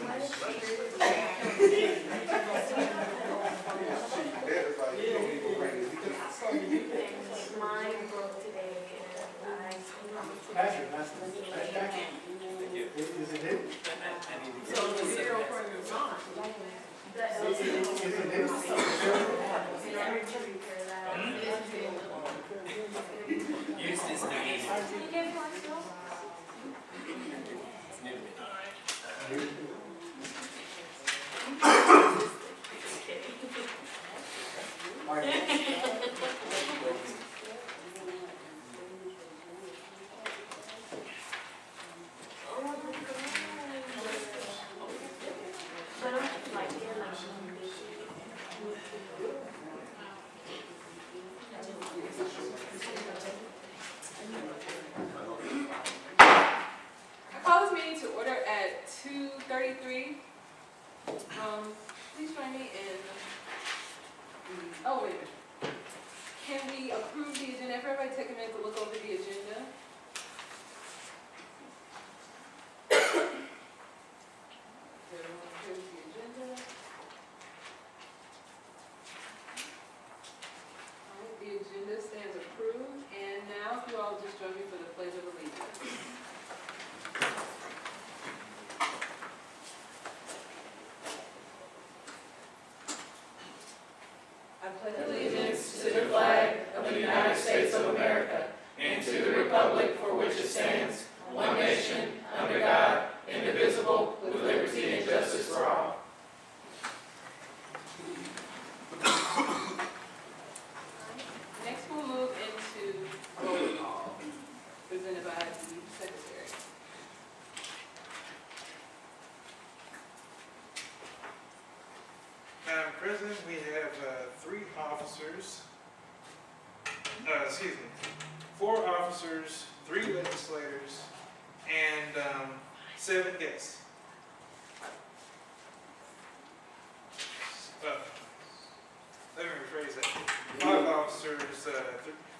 Mine broke today and I Patrick, that's Patrick. Is it it? So the zero program is on. Is it it? Use this name. All right. I call this meeting to order at 2:33. Please join me in. Oh, wait a minute. Can we approve the agenda? Everybody take a minute to look over the agenda. Everyone approves the agenda. All right, the agenda stands approved. And now, if you all just join me for the pledge of allegiance. I pledge allegiance to the flag of the United States of America and to the republic for which it stands, one nation, under God, indivisible, with liberty and justice for all. Next, we'll move into roll call, presented by the secretary. Madam President, we have 3 officers, excuse me, 4 officers, 3 legislators, and 7 guests. Let me rephrase that. 5 officers,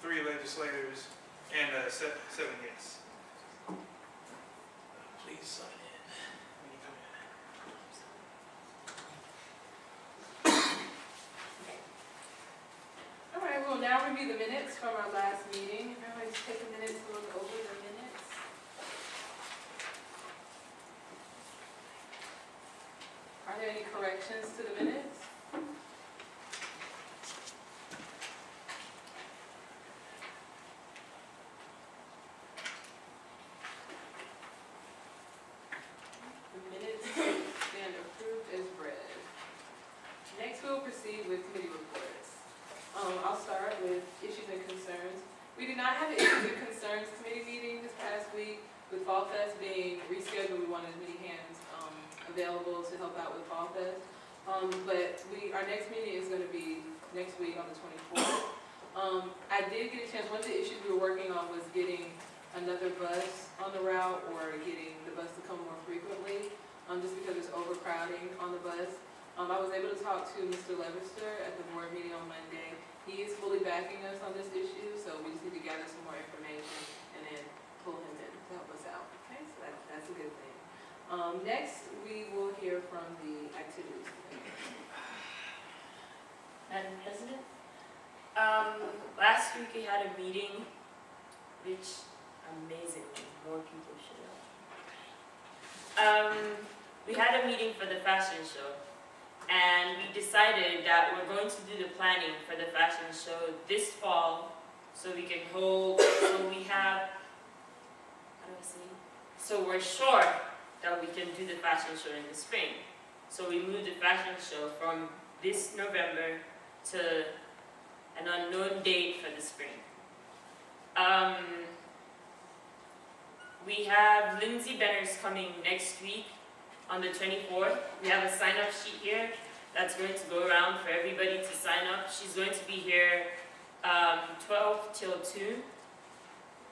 3 legislators, and 7 guests. Please sign in when you come in. All right, we'll now review the minutes from our last meeting. Everybody just take a minute to look over the minutes. Are there any corrections to the minutes? The minutes stand approved as read. Next, we'll proceed with committee reports. I'll start with issues and concerns. We did not have an issues and concerns committee meeting this past week. With Fall Fest being rescheduled, we wanted as many hands available to help out with Fall Fest. But our next meeting is going to be next week on the 24th. I did get a chance, one of the issues we were working on was getting another bus on the route or getting the bus to come more frequently, just because there's overcrowding on the bus. I was able to talk to Mr. Levister at the board meeting on Monday. He is fully backing us on this issue, so we just need to gather some more information and then pull him in to help us out. Okay, so that's a good thing. Next, we will hear from the activities committee. Madam President, last week we had a meeting, which amazingly more people showed up. We had a meeting for the fashion show, and we decided that we're going to do the planning for the fashion show this fall, so we can hold. So we have, how do I say? So we're sure that we can do the fashion show in the spring. So we moved the fashion show from this November to an unknown date for the spring. We have Lindsay Benners coming next week on the 24th. We have a sign-up sheet here that's going to go around for everybody to sign up. She's going to be here 12 till 2,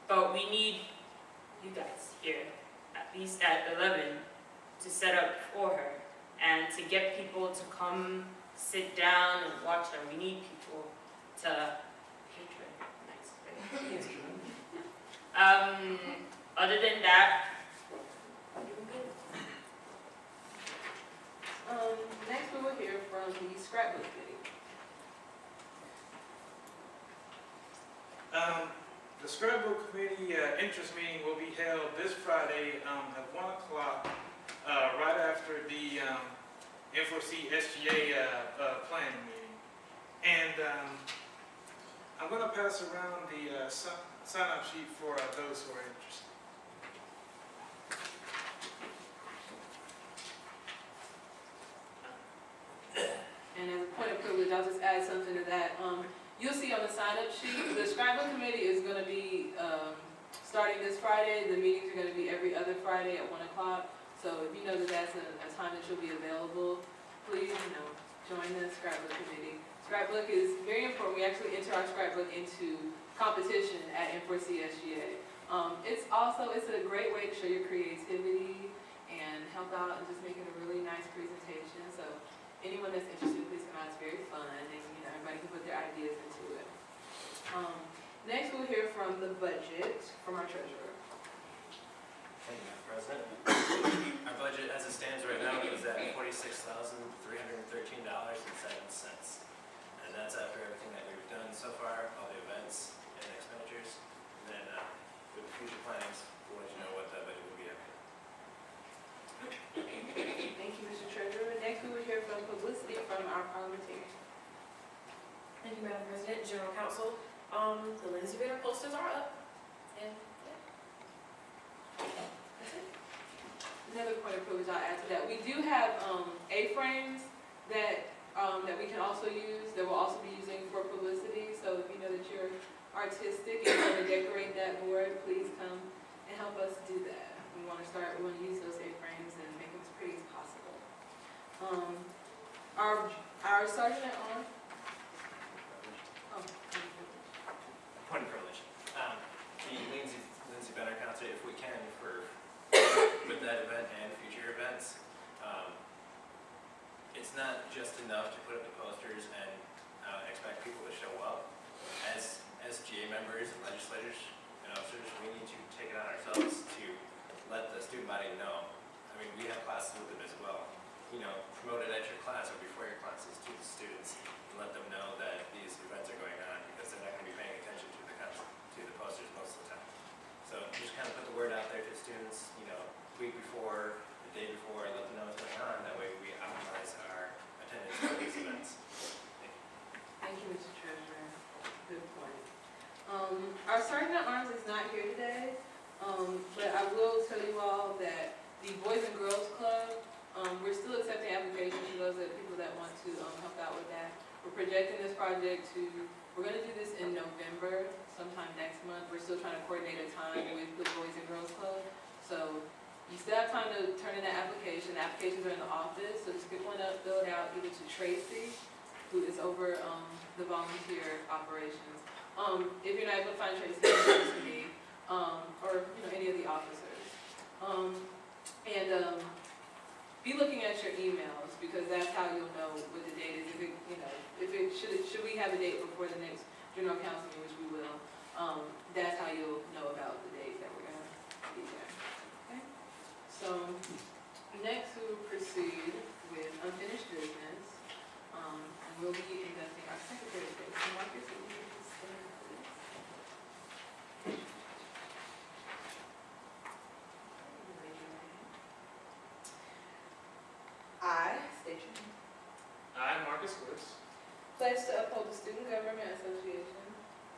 but we need you guys here at least at 11 to set up for her and to get people to come sit down and watch her. We need people to picture nice. Other than that, scrapbook committee. The scrapbook committee interest meeting will be held this Friday at 1 o'clock, right after the N4C SGA planning meeting. And I'm going to pass around the sign-up sheet for those who are interested. And as a point of privilege, I'll just add something to that. You'll see on the sign-up sheet, the scrapbook committee is going to be starting this Friday. The meetings are going to be every other Friday at 1 o'clock. So if you know that that's a time that you'll be available, please, join the scrapbook committee. Scrapbook is very important. We actually enter our scrapbook into competition at N4C SGA. It's a great way to show your creativity and help out and just make it a really nice presentation. So anyone that's interested, please come out. It's very fun, and everybody can put their ideas into it. Next, we'll hear from the budget from our treasurer. Thank you, Madam President. Our budget as it stands right now is at $46,313.07. And that's after everything that we've done so far, all the events and expenditures. And then with the future plans, we'll let you know what that budget will be after. Thank you, Mr. Treasurer. Next, we will hear from publicity from our parliamentarian. Thank you, Madam President, General Counsel. The Lindsay Ritter posters are up. And, that's it. Another point of privilege I'll add to that. We do have A-frames that we can also use, that we'll also be using for publicity. So if you know that you're artistic and you want to decorate that board, please come and help us do that. We want to use those A-frames and make them as pretty as possible. Our sergeant at arms. Point of privilege. The Lindsay Benner concert, if we can, with that event and future events, it's not just enough to put up the posters and expect people to show up. As SGA members and legislators and officers, we need to take it on ourselves to let the student body know. I mean, we have classes with them as well. Promote it at your class or before your classes to the students and let them know that these events are going on, because they're not going to be paying attention to the posters most of the time. So just kind of put the word out there to students, week before, the day before, let them know what's going on. That way we optimize our attendance at these events. Thank you, Mr. Treasurer. Good point. Our sergeant at arms is not here today, but I will tell you all that the Boys and Girls Club, we're still accepting applications for those people that want to help out with that. We're projecting this project we're going to do this in November, sometime next month. We're still trying to coordinate a time with the Boys and Girls Club. So you still have time to turn in the application. The applications are in the office, so just pick one up, fill it out, give it to Tracy, who is over the volunteer operations. If you're not able to find Tracy, give it to me, or any of the officers. Be looking at your emails, because that's how you'll know what the date is. Should we have a date before the next general council meeting, which we will, that's how you'll know about the dates that we're going to be there. Okay? So next we will proceed with unfinished business, and we'll be conducting our secretary's race. So Marcus, will you please stand for this? I state your name. I, Marcus Woods, Pledge to uphold the Student Government Association,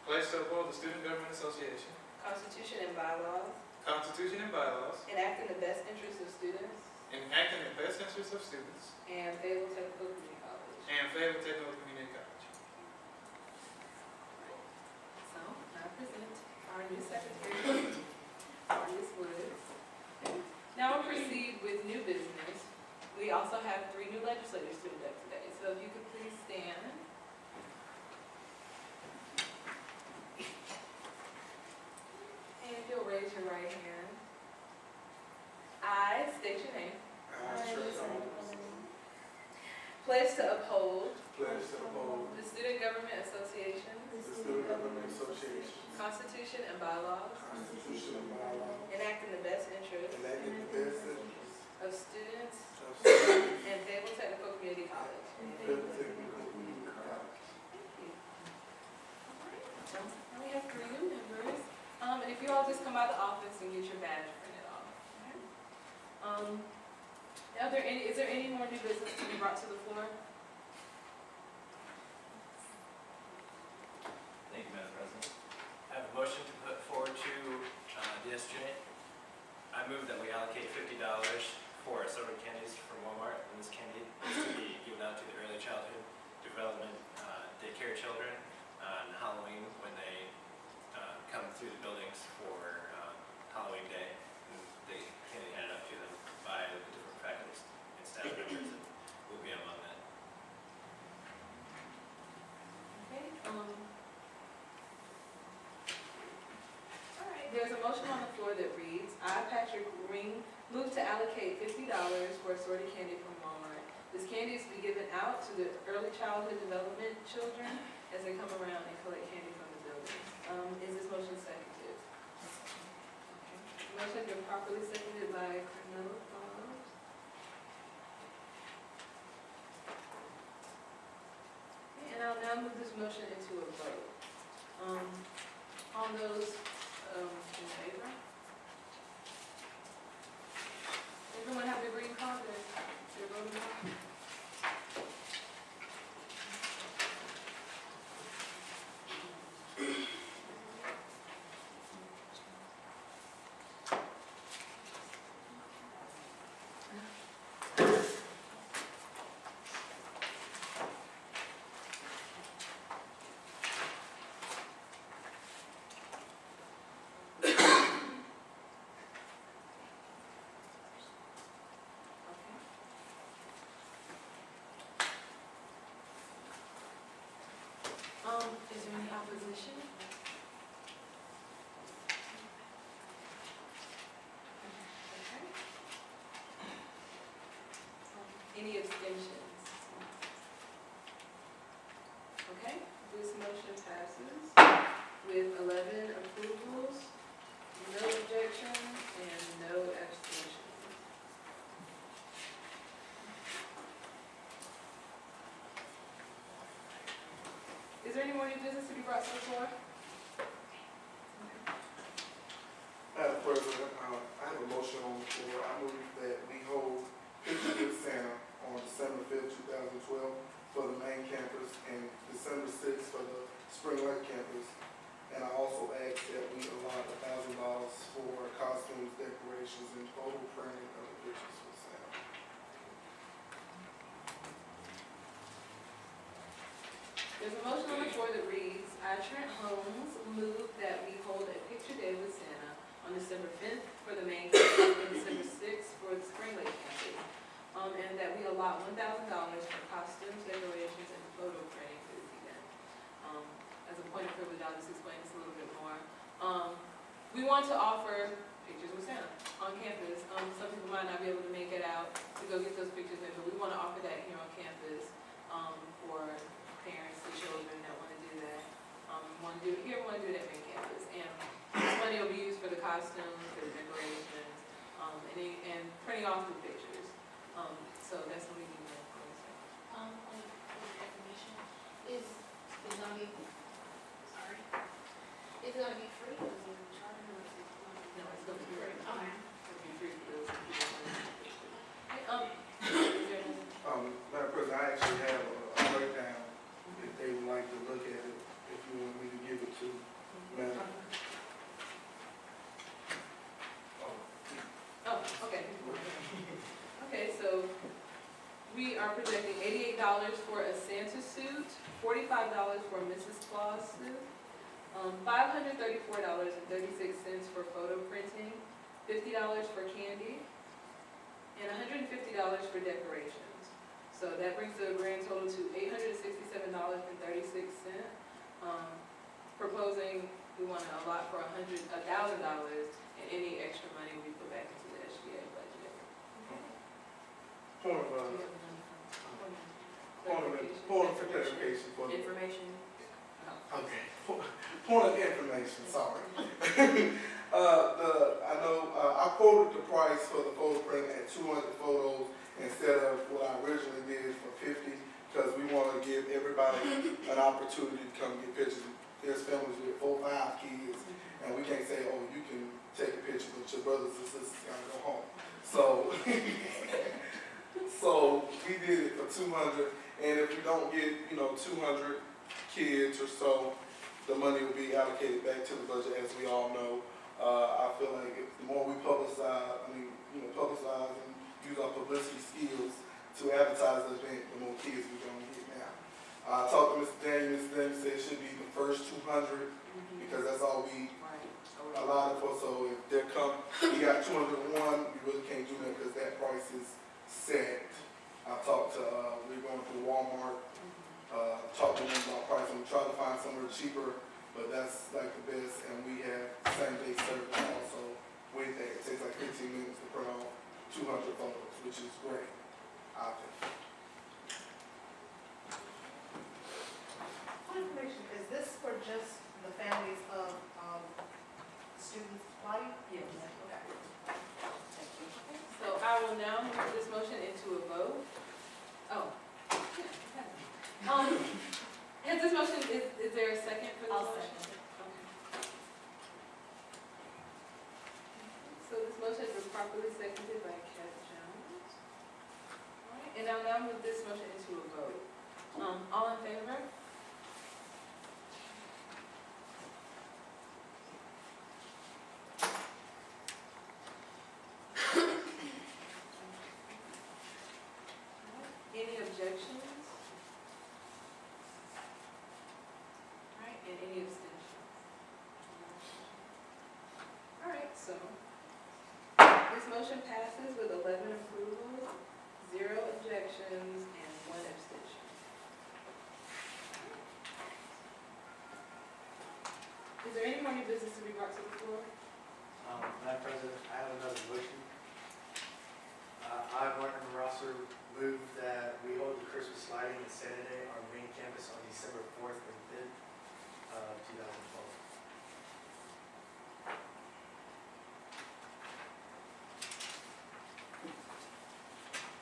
pledge to uphold the Student Government Association, Constitution and bylaws, Constitution and bylaws, and act in the best interest of students and act in the best interest of students and Fayetteville Technical Community College. and Fayetteville Technical Community College. So, I present our new secretary, Marcus Woods. Now we'll proceed with new business. We also have 3 new legislators to induct today. So if you could please stand. And if you'll raise your right hand. I state your name. Pledge to uphold Pledge to uphold the Student Government Association, the Student Government Association, Constitution and bylaws, Constitution and bylaws, and act in the best interest and act in the best interest of students of students and Fayetteville Technical Community College. and Fayetteville Technical Is there any more new business to be brought to the floor? Thank you, Madam President. I have a motion to put forward to the SJ. I move that we allocate $50 for assorted candies from Walmart, and this candy is to be given out to the early childhood development daycare children on Halloween when they come through the buildings for Halloween Day. And the candy handed out to them by the different faculty and staff members, and we'll be among that. Okay, all right, there's a motion on the floor that reads, I, Patrick Ring, move to allocate $50 for assorted candy from Walmart. This candy is to be given out to the early childhood development children as they come around and collect candy from the buildings. Is this motion seconded? Okay. Motion has been properly seconded by Carmella Fobbs. Okay, and I'll now move this motion into a vote. On those in favor? Everyone have the green card? You're voting on? Is there any opposition? Okay. Any abstentions? Okay, this motion passes with 11 approvals, no objections, and no abstentions. Is there any more new business to be brought to the floor? Madam President, I have a motion on the floor. I move that we hold Pictures with Santa on December 5th, 2012 for the main campus and December 6th for the Spring Lake campus. And I also ask that we allot $1,000 for costumes, decorations, and photo printing of the Pictures with Santa. There's a motion on the floor that reads, I, Trent Holmes, move that we hold a picture day with Santa on December 5th for the main campus and December 6th for the Spring Lake campus. And that we allot $1,000 for costumes, decorations, and photo printing for this event. As a point of privilege, I'll just explain this a little bit more. We want to offer pictures with Santa on campus. Some people might not be able to make it out to go get those pictures in, but we want to offer that here on campus for parents and children that want to do that. We want to do it here, we want to do it at main campus. And this money will be used for the costumes, for the decorations, and printing off the pictures. So that's what we need to do. On information, is it gonna be, sorry, is it gonna be free or is it gonna be charged or is it gonna be? No, it's going to be free. Okay. It'll be free for those people. Is there any- Madam President, I actually have a breakdown if they would like to look at it, if you want me to give it to Madam. Oh, okay. Okay, so we are projecting $88 for a Santa suit, $45 for a Mrs. Claus suit, $534.36 for photo printing, $50 for candy, and $150 for decorations. So that brings the grand total to $867.36. Proposing we want to allot for $1,000, and any extra money we put back into the SGA budget. Point of clarification for the. Information. Okay. Point of information, sorry. I know, I quoted the price for the photo print at 200 photos instead of what I originally did for 50, because we want to give everybody an opportunity to come get pictures. There's families with 4, 5 kids, and we can't say, oh, you can take a picture, but your brothers and sisters gotta go home. So, so we did it for 200, and if we don't get, 200 kids or so, the money will be allocated back to the budget, as we all know. I feel like the more we publicize and use our publicity skills to advertise the event, the more kids we're gonna get now. I talked to Mr. Daniel. Mr. Daniel said it should be the first 200, because that's all we allotted for. So if we got 201, we really can't do that because that price is set. I talked to, we're going to Walmart, talked to them about pricing. We tried to find somewhere cheaper, but that's like the best. And we have same-day service also with that. It takes like 15 minutes to print off 200 photos, which is great, I think. What information, is this for just the families of students applying? Yes. Okay. Thank you. So I will now move this motion into a vote. Oh. Has this motion, is there a second for this I'll motion? second. Okay. So this motion has been properly seconded by Kat Jones. All right, and I'll now move this motion into a vote. All in favor? Any objections? All right, and any abstentions? All right, so this motion passes with 11 approvals, 0 objections, and 1 abstention. Is there any more new business to be brought to the floor? Madam President, I have another motion. I, Martin Rosser, move that we hold the Christmas lighting at Saturday, our main campus, on December 4th and 5th, 2012.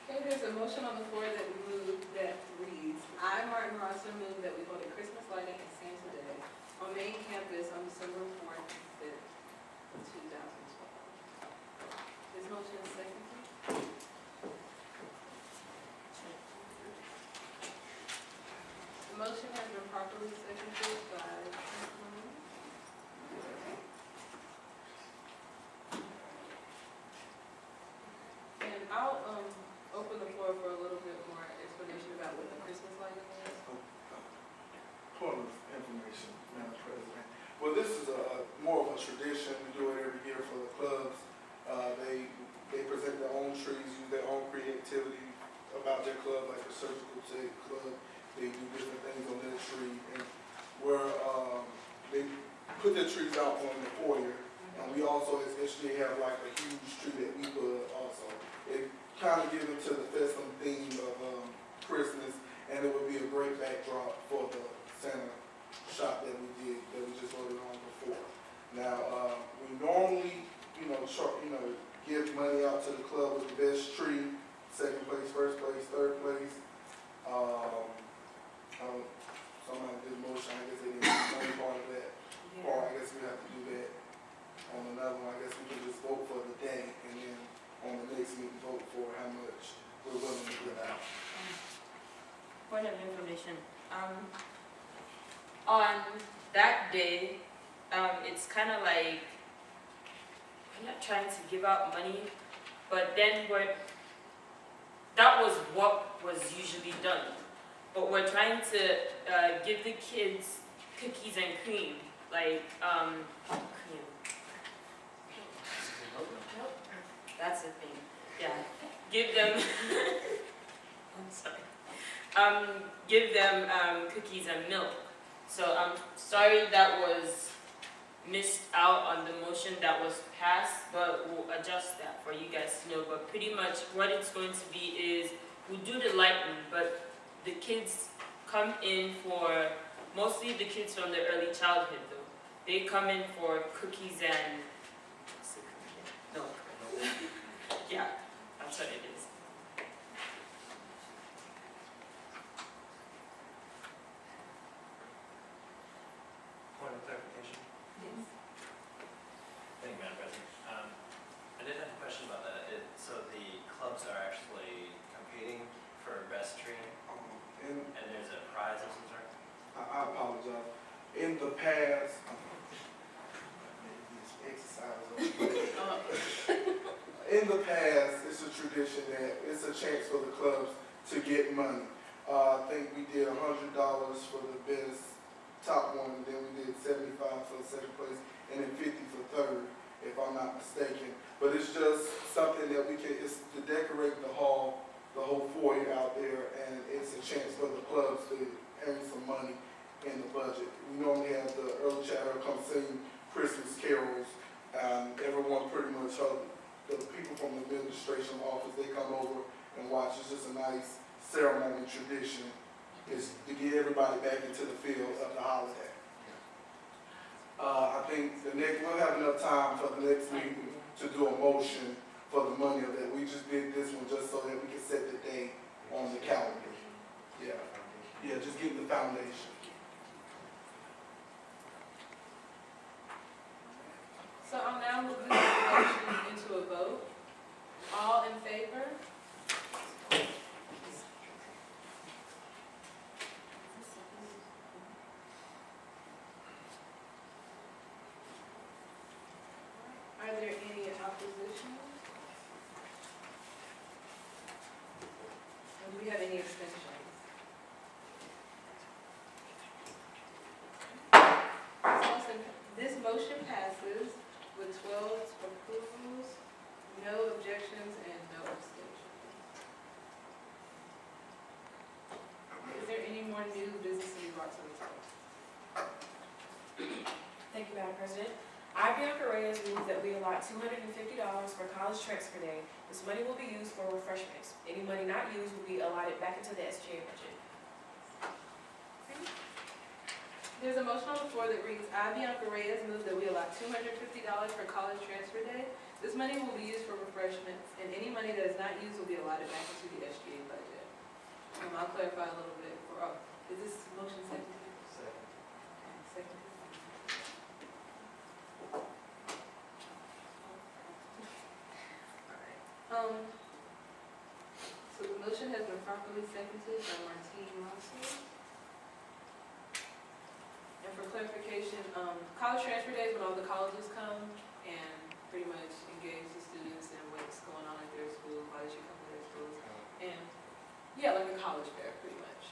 Okay, there's a motion on the floor that we move that reads, I, Martin Rosser, move that we hold a Christmas lighting at Santa Day on main campus on December 4th and 5th, 2012. This motion is seconded. The motion has been properly seconded by Ms. Malone. And I'll open the floor for a little bit more explanation about what the Christmas lighting is. Point of information, Madam President. Well, this is more of a tradition. We do it every year for the clubs. They present their own trees, use their own creativity about their club, like the Surgical Tech Club. They do different things on their tree, and where they put their trees out on the foyer. And we also, as SGA, have like a huge tree that we put also. It kind of gives into the festive theme of Christmas, and it would be a great backdrop for the Santa shop that we did, that we just voted on before. Now, we normally, give money out to the club with the best tree, second place, first place, third place. Somebody did a motion, I guess they didn't do money part of that. Or I guess we have to do that on another one. I guess we can just vote for the day, and then on the next meeting, vote for how much we're willing to give out. Point of information. On that day, it's kind of like, we're not trying to give out money, but then that was what was usually done. But we're trying to give the kids cookies and cream, like cream. That's the thing. Yeah. Give them. I'm sorry. Give them cookies and milk. So I'm sorry that was missed out on the motion that was passed, but we'll adjust that for you guys to know. But pretty much what it's going to be is we'll do the lighting, but the kids come in for, mostly the kids from the early childhood though. They come in for cookies and milk. Yeah, that's what it is. Point of clarification. Thank you, Madam President. actually competing for best tree, And and there's a prize of some sort. I apologize. In the past, exercise. In the past, it's a tradition that it's a chance for the clubs to get money. I think we did $100 for the best top one, and then we did 75 for the second place, and then 50 for third, if I'm not mistaken. But it's just something that we can, it's to decorate the hall, the whole foyer out there, and it's a chance for the clubs to earn some money in the budget. We normally have the early child come sing Christmas carols, and everyone pretty much, the people from the administration office, they come over and watch. It's just a nice ceremony tradition. It's to get everybody back into the feel of the holiday. I think we'll have enough time for the next meeting to do a motion for the money of that. We just did this one just so that we can set the date on the calendar. Yeah, just give the foundation. So I'll now move this motion into a vote. All in favor? Are there any opposition? And do we have any abstentions? This motion passes with 12 approvals, no objections, and no abstentions. Is there any more new business to be brought to the table? Thank you, Madam President. I, Bianca Reyes, move that we allot $250 for College Transfer Day. This money will be used for refreshments. Any money not used will be allotted back into the SGA budget. There's a motion on the floor that reads, I, Bianca Reyes, move that we allot $250 for College Transfer Day. This money will be used for refreshments, and any money that is not used will be allotted back into the SGA budget. I'll clarify a little bit. Is this motion seconded? Second. Seconded. So the motion has been properly seconded by Martine Russell. And for clarification, College Transfer Day is when all the colleges come and pretty much engage the students in what's going on at their schools, why they should come to their schools. And yeah, like a college fair, pretty much.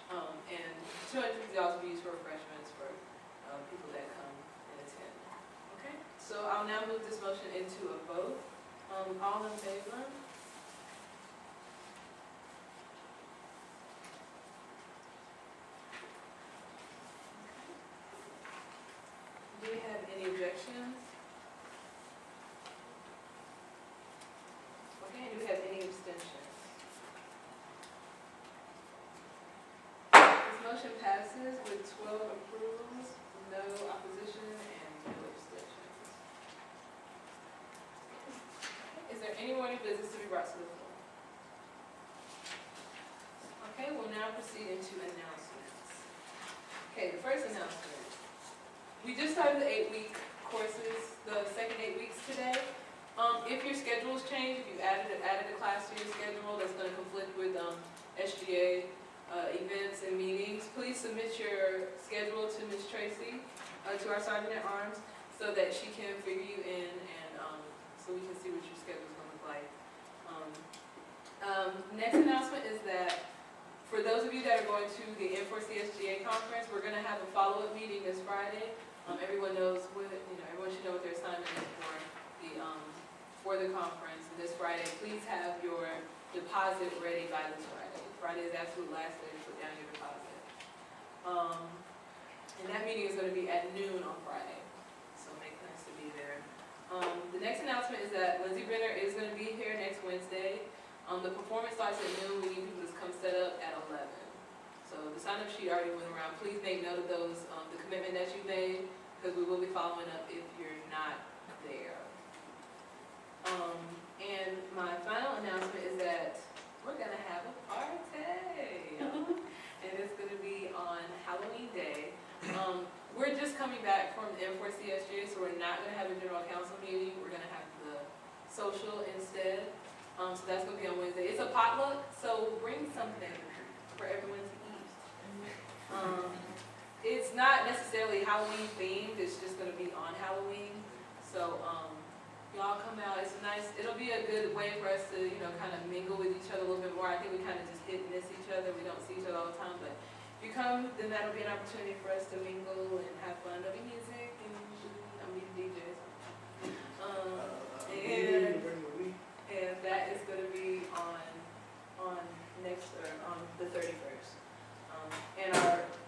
And $250 will be used for refreshments for people that come and attend. Okay, so I'll now move this motion into a vote. All in favor? Do we have any objections? Okay, do we have any abstentions? This motion passes with 12 approvals, no opposition, and no abstentions. Is there any more new business to be brought to the floor? Okay, we'll now proceed into announcements. Okay, the first announcement. We just started the 8-week courses, the second 8 weeks today. If your schedules change, if you added a class to your schedule that's going to conflict with SGA events and meetings, please submit your schedule to Ms. Tracy, to our Sergeant at Arms, so that she can figure you in and so we can see what your schedule is going to look like. Next announcement is that for those of you that are going to the N4CSGA conference, we're going to have a follow-up meeting this Friday. Everyone knows what, everyone should know what their assignment is for the conference this Friday. Please have your deposit ready by this Friday. Friday is the absolute last day to put down your deposit. And that meeting is going to be at noon on Friday, so make plans to be there. The next announcement is that Lindsay Brenner is going to be here next Wednesday. The performance starts at noon. We need people to come set up at 11. So the sign-up sheet already went around. Please make note of those, the commitment that you made, because we will be following up if you're not there. And my final announcement is that we're going to have a party. And it's going to be on Halloween Day. We're just coming back from the N4CSGA, so we're not going to have a general council meeting. We're going to have the social instead. So that's gonna be on Wednesday. It's a potluck, so bring something for everyone to eat. It's not necessarily Halloween themed, it's just gonna be on Halloween. So, y'all come out, it's nice, it'll be a good way for us to, you know, kind of mingle with each other a little bit more. I think we kind of just hit and miss each other, we don't see each other all the time, but if you come, then that'll be an opportunity for us to mingle and have fun. There'll be music and I'll meet the DJs. And that is gonna be on the 31st. And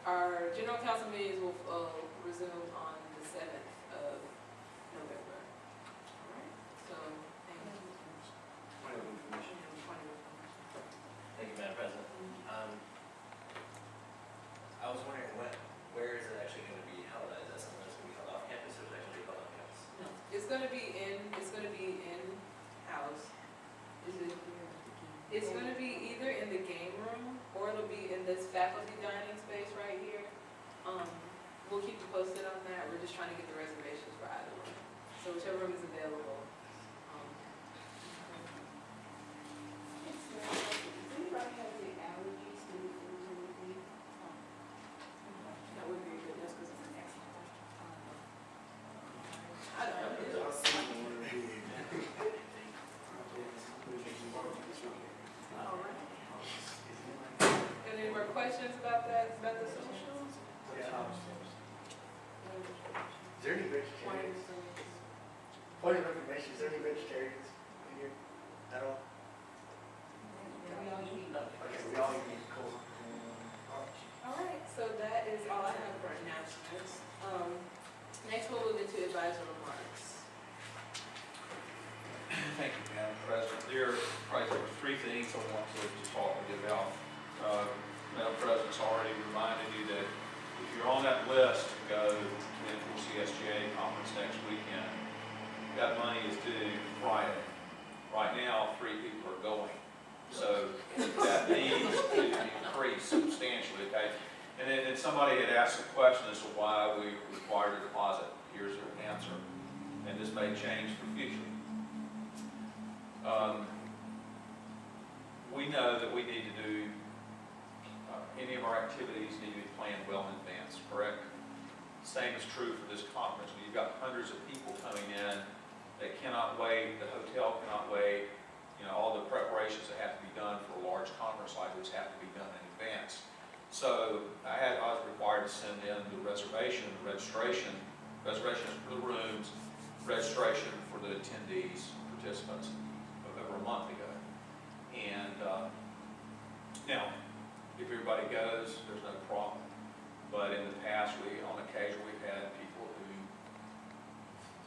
our general council meetings will resume on the 7th of November. Alright, so, Thank you, Madam President. I was wondering, where is it actually going to be held at? Is that something that's going to be held off campus, or is it actually going to be held on campus? no, it's gonna be in-house. It's gonna be either in the game room, or it'll be in this faculty dining space right here. We'll keep you posted on that, we're just trying to get the reservations for either one. So whichever room is available. Does anybody have any allergies to anything? That would be good, just because it's an excellent question. I don't know. All right. Any more questions about that, about the socials? Is there any vegetarians? Point of information, is there any vegetarians in here at all? Okay, we all eat meat, cool. All right, so that is all I have for announcements. Next we'll move into advisor remarks. Thank you, Madam President. There are probably three things I want to talk with you about. Madam President's already reminded you that if you're on that list to go to the NFORC-SGA conference next weekend, that money is due Friday. Right now, 3 people are going. So that needs to increase substantially, okay? And then somebody had asked a question as to why we required a deposit. Here's their answer. And this may change for future. We know that we need to do, any of our activities need to be planned well in advance, correct? Same is true for this conference. You've got hundreds of people coming in that cannot wait, the hotel cannot wait, you know, all the preparations that have to be done for a large conference like this have to be done in advance. So I was required to send in the registrations for the rooms, registration for the attendees, participants, over a month ago. And now, if everybody goes, there's no problem. But in the past, on occasion, we've had people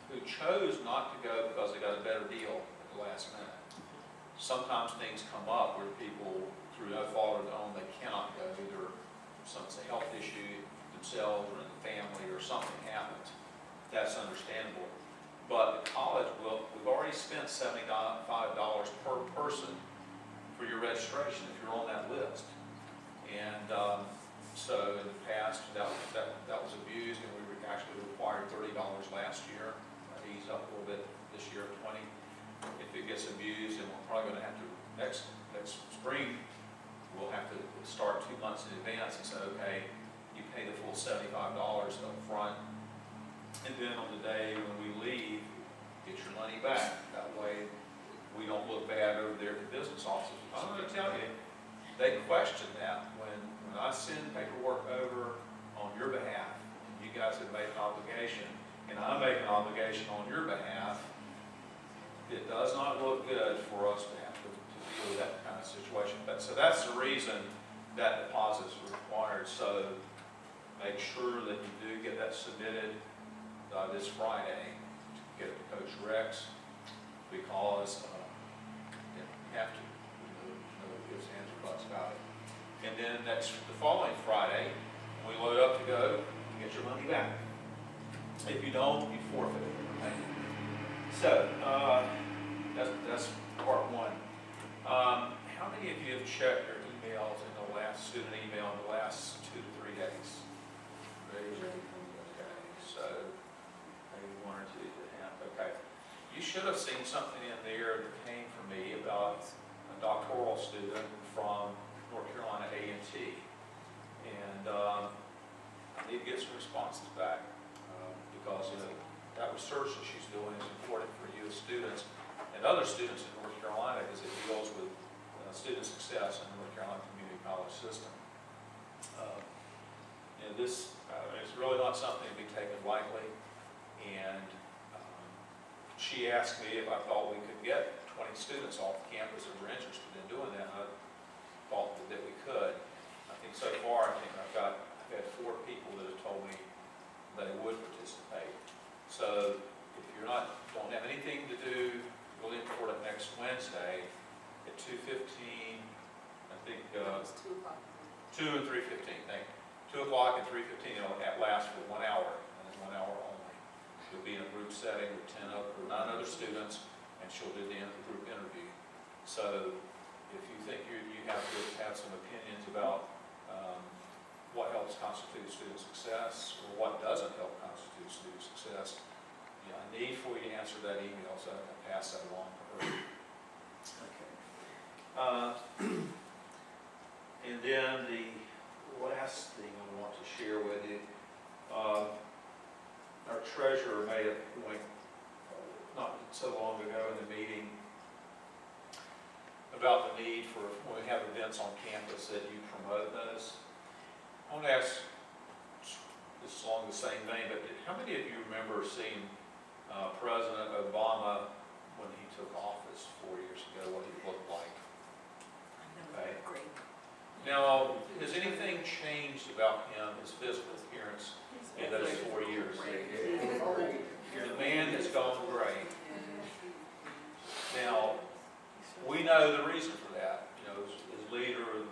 who chose not to go because they got a better deal at the last minute. Sometimes things come up where people, through no fault of their own, they cannot go. Either it's a health issue themselves or in the family or something happens. That's understandable. But the college we've already spent $75 per person for your registration if you're on that list. And so in the past, that was abused, and we were actually required $30 last year. Eased up a little bit this year at $20. If it gets abused, then we're probably going to have to, next spring, we'll have to start 2 months in advance and say, okay, you pay the full $75 up front, and then on the day when we leave, get your money back. That way, we don't look bad over there at the business offices. I'm going to tell you, they question that when I send paperwork over on your behalf, and you guys have made an obligation, and I make an obligation on your behalf, it does not look good for us to have to deal with that kind of situation. So that's the reason that deposits are required. So make sure that you do get that submitted this Friday to get it to Coach Rex, because you have to. No ifs, ands, or buts about it. And then the following Friday, when we load up to go, you get your money back. If you don't, you forfeit it. Okay? So that's part one. How many of you have checked your emails in the last student email in the last 2 to 3 days? Raise your hand. Okay. So maybe 1 or 2 that have. Okay. You should have seen something in there that came from me about a doctoral student from North Carolina A&T. And I need to get some responses back because that research that she's doing is important for you as students and other students in North Carolina because it deals with student success in the North Carolina Community College system. And this is really not something to be taken lightly. And she asked me if I thought we could get 20 students off the campus that were interested in doing that. I thought that we could. I think so far, I've had 4 people that have told me they would participate. So if you're don't have anything to do, really important next Wednesday at 2:15, I think, 2 and 3:15, thank you. 2 o'clock and 3:15, that lasts for 1 hour, and it's 1 hour only. You'll be in a group setting with 9 other students, and she'll do the group interview. So if you think you have some opinions about what helps constitute student success or what doesn't help constitute student success, I need for you to answer that email so I can pass that along to her. Okay. And then the last thing I want to share with you, our treasurer made a point not so long ago in the meeting about the need for, when we have events on campus, that you promote those. I want to ask, this is along the same vein, but how many of you remember seeing President Obama when he took office 4 years ago, what he looked like? Okay. Now, has anything changed about him, his physical appearance, in those 4 years? The man has gone gray. Now, we know the reason for that. As leader of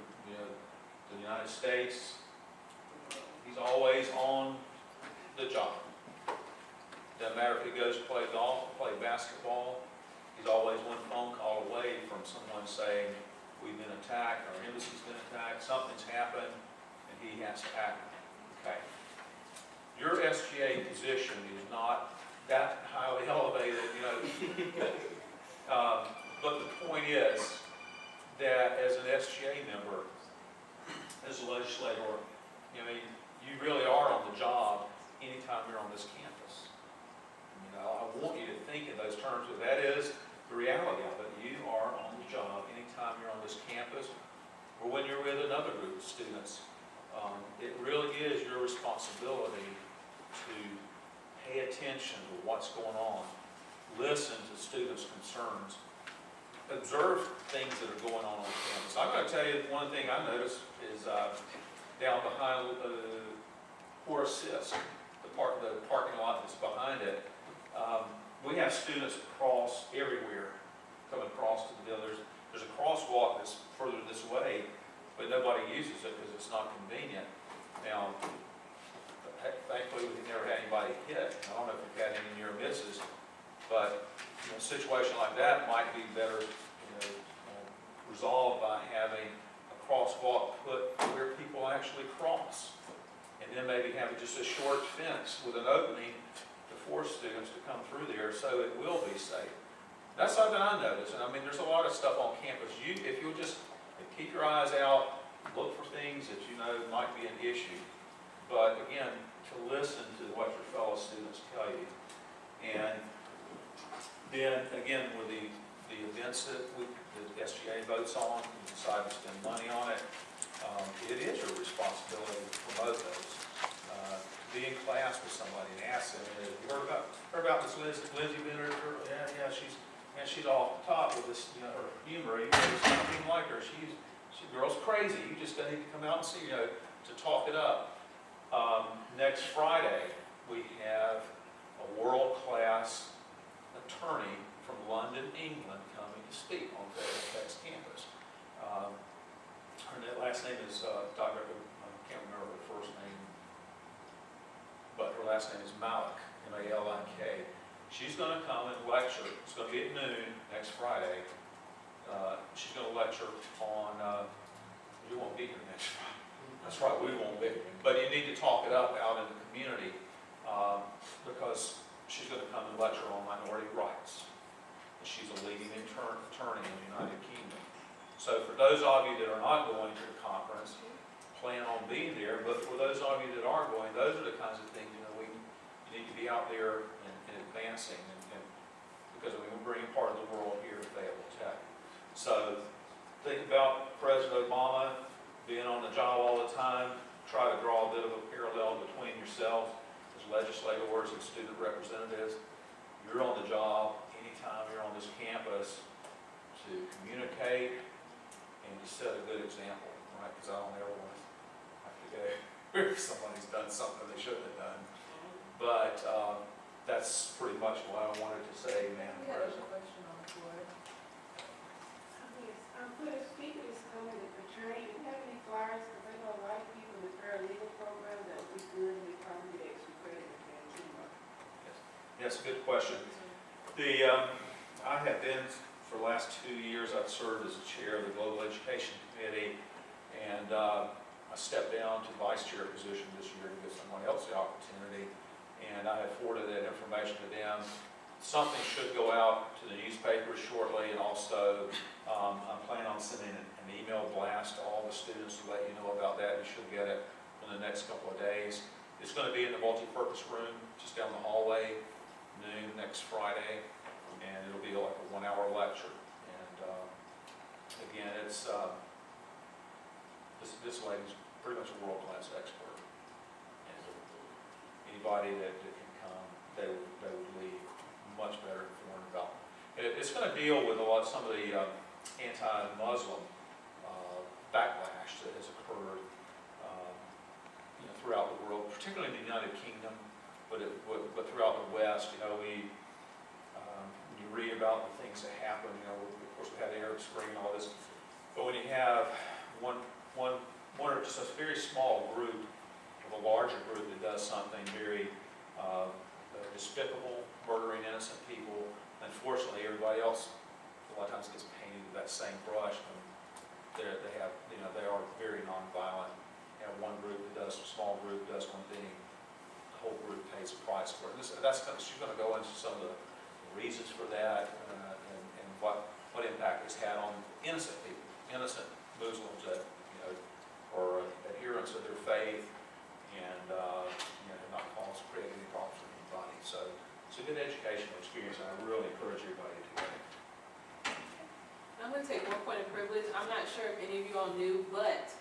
the United States, he's always on the job. Doesn't matter if he goes to play golf, play basketball, he's always one phone call away from someone saying, we've been attacked, our embassy's been attacked, something's happened, and he has to act. Okay. Your SGA position is not that highly elevated, but the point is that as an SGA member, as a legislator, you really are on the job anytime you're on this campus. I want you to think in those terms, but that is the reality of it. You are on the job anytime you're on this campus or when you're with another group of students. It really is your responsibility to pay attention to what's going on, listen to students' concerns, observe things that are going on campus. I'm going to tell you one thing I noticed is down behind Horace Sisk, the parking lot that's behind it. We have students across everywhere coming across to the others. There's a crosswalk that's further this way, but nobody uses it because it's not convenient. Now, thankfully, we've never had anybody hit. I don't know if we've had any near misses, but a situation like that might be better resolved by having a crosswalk put where people actually cross, and then maybe having just a short fence with an opening to force students to come through there so it will be safe. That's something I noticed, and there's a lot of stuff on campus. If you'll just keep your eyes out, look for things that might be an issue, but again, to listen to what your fellow students tell you. And then again, with the events that the SGA votes on, you decide to spend money on it, it is your responsibility to promote those. Be in class with somebody and ask them, you heard about this Lindsay Bennett? Yeah, she's off the top with this, her humor. There's nothing like her. She girl's crazy. You just need to come out and see, to talk it up. Next Friday, we have a world-class attorney from London, England, coming to speak on Federal Tech's campus. Her last name is Dr. I can't remember her first name, but her last name is Malik, M-A-L-I-K. She's going to come and lecture. It's going to be at noon next Friday. She's going to lecture on, you won't be here next Friday. That's right, we won't be. But you need to talk it up out in the community because she's going to come and lecture on minority rights. She's a leading attorney in the United Kingdom. So for those of you that are not going to the conference, plan on being there. But for those of you that are going, those are the kinds of things, you need to be out there and advancing, and because we're bringing part of the world here to Fayetteville Tech. So think about President Obama being on the job all the time. Try to draw a bit of a parallel between yourselves as legislators and student representatives. You're on the job anytime you're on this campus to communicate and to set a good example, right? Because I don't ever want to have to go if somebody's done something they shouldn't have done. But that's pretty much what I wanted to say, Madam We have a President. question on the floor. For the speakers coming to portray, do you have any flyers? Because I know a lot of people in the paralegal program that would be good and they probably get extra credit if they team up. Yes, good question. I have been, for the last 2 years, I've served as the chair of the Global Education Committee, and I stepped down to vice chair position this year to give someone else the opportunity, and I have forwarded that information to them. Something should go out to the newspapers shortly, and also I'm planning on sending an email blast to all the students to let you know about that. You should get it in the next couple of days. It's going to be in the multi-purpose room just down the hallway, noon next Friday, and it'll be like a 1-hour lecture. And again, it's this lady's pretty much a world-class expert, and anybody that can come, they would leave much better informed about. It's going to deal with some of the anti-Muslim backlash that has occurred throughout the world, particularly in the United Kingdom, but throughout the West. When you read about the things that happen, of course we had the Arab Spring and all this, but when you have one or just a very small group of a larger group that does something very despicable, murdering innocent people, unfortunately everybody else a lot of times gets painted with that same brush. They are very nonviolent. You have one group that does, a small group does one thing, the whole group pays a price for it. She's going to go into some of the reasons for that and what impact it's had on innocent people, innocent Muslims that are adherents of their faith and have not created any problems for anybody. So it's a good educational experience, and I really encourage everybody to go. I'm going to take one point of privilege. I'm not sure if any of you all knew, but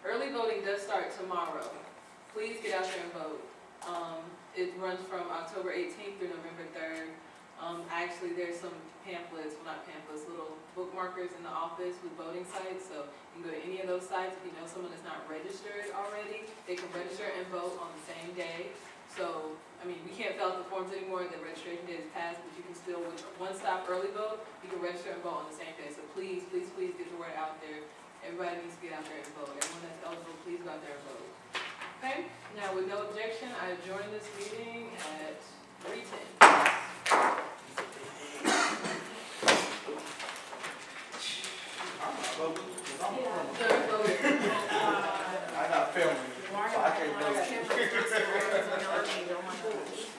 early voting does start tomorrow. Please get out there and vote. It runs from October 18th through November 3rd. Actually, there's some pamphlets, well not pamphlets, little bookmarkers in the office with voting sites. So you can go to any of those sites. If you know someone that's not registered already, they can register and vote on the same day. So, we can't fill out the forms anymore. The registration date is passed, but you can still, with one-stop early vote, you can register and vote on the same day. So please, please, please get the word out there. Everybody needs to get out there and vote. Everyone that's eligible, please go out there and vote. Okay, now with no objection, I adjourn this meeting at 3:10. Third vote. I got filming, so I can't vote. Oh my gosh.